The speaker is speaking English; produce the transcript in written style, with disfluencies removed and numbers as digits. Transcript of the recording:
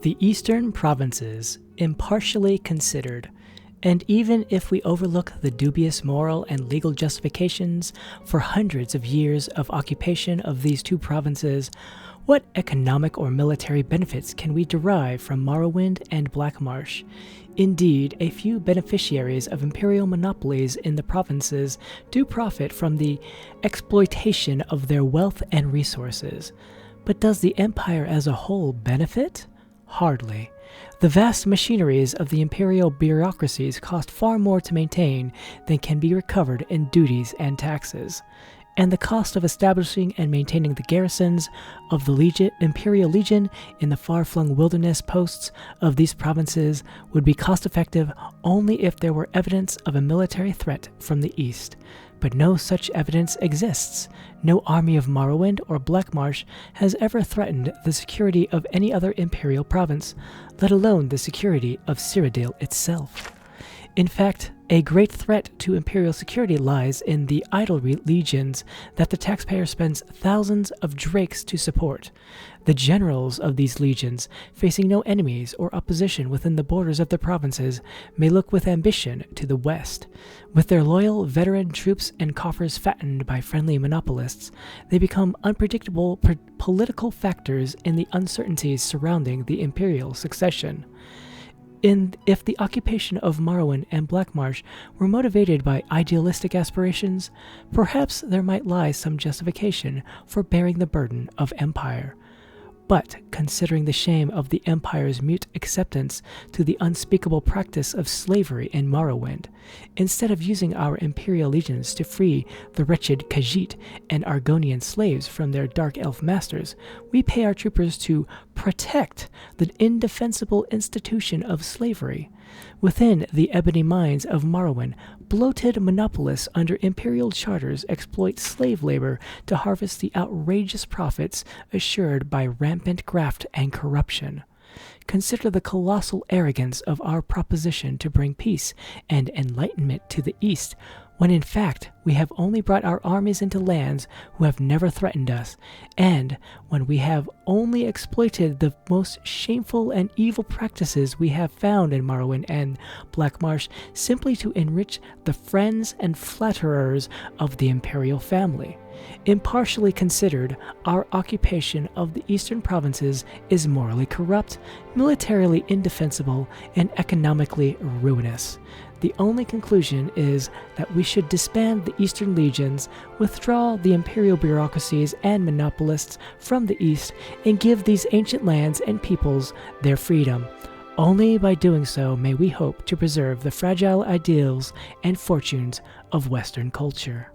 The Eastern Provinces, impartially considered, and even if we overlook the dubious moral and legal justifications for hundreds of years of occupation of these two provinces, what economic or military benefits can we derive from Morrowind and Blackmarsh? Indeed, a few beneficiaries of imperial monopolies in the provinces do profit from the exploitation of their wealth and resources. But does the empire as a whole benefit? Hardly. The vast machineries of the imperial bureaucracies cost far more to maintain than can be recovered in duties and taxes, and the cost of establishing and maintaining the garrisons of the Imperial Legion in the far-flung wilderness posts of these provinces would be cost-effective only if there were evidence of a military threat from the east. But no such evidence exists. No army of Morrowind or Blackmarsh has ever threatened the security of any other imperial province, let alone the security of Cyrodiil itself. In fact, a great threat to imperial security lies in the idle legions that the taxpayer spends thousands of drakes to support. The generals of these legions, facing no enemies or opposition within the borders of the provinces, may look with ambition to the west. With their loyal veteran troops and coffers fattened by friendly monopolists, they become unpredictable political factors in the uncertainties surrounding the imperial succession. If the occupation of Morrowind and Blackmarsh were motivated by idealistic aspirations, perhaps there might lie some justification for bearing the burden of empire. But, considering the shame of the Empire's mute acceptance to the unspeakable practice of slavery in Morrowind, instead of using our Imperial legions to free the wretched Khajiit and Argonian slaves from their Dark Elf masters, we pay our troopers to protect the indefensible institution of slavery. Within the ebony mines of Morrowind, bloated monopolists under imperial charters exploit slave labor to harvest the outrageous profits assured by rampant graft and corruption. Consider the colossal arrogance of our proposition to bring peace and enlightenment to the East, when in fact we have only brought our armies into lands who have never threatened us, and when we have only exploited the most shameful and evil practices we have found in Morrowind and Blackmarsh simply to enrich the friends and flatterers of the imperial family. Impartially considered, our occupation of the eastern provinces is morally corrupt, militarily indefensible, and economically ruinous. The only conclusion is that we should disband the Eastern legions, withdraw the imperial bureaucracies and monopolists from the East, and give these ancient lands and peoples their freedom. Only by doing so may we hope to preserve the fragile ideals and fortunes of Western culture.